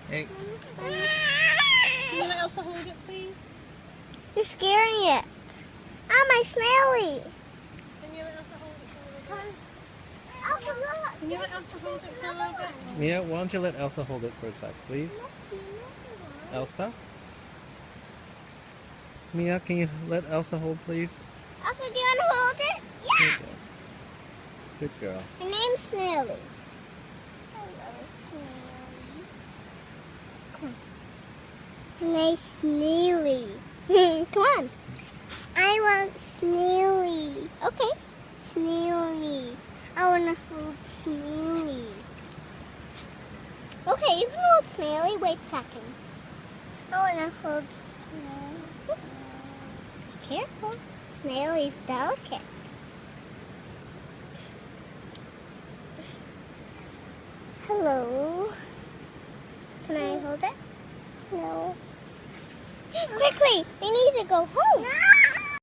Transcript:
Hey. Can you let Elsa hold it, please? You're scaring it. Ah, my Snelly. Can you let Elsa hold it for a little bit? Elsa, look. Can you let Elsa hold it for a little bit? Mia, why don't you let Elsa hold it for a sec, please? Elsa? Mia, can you let Elsa hold, please? Elsa, do you want to hold it? Yeah. Good girl. Her name's Snelly. Hello, Snelly. Come on. Nice Snelly. Come on. I want Snelly. Okay. Snelly. I want to hold Snelly. Okay, you can hold Snelly. Wait a second. I want to hold Snelly. Be careful. Snelly's delicate. Hello. Can I hold it? No. Quickly, we need to go home. No.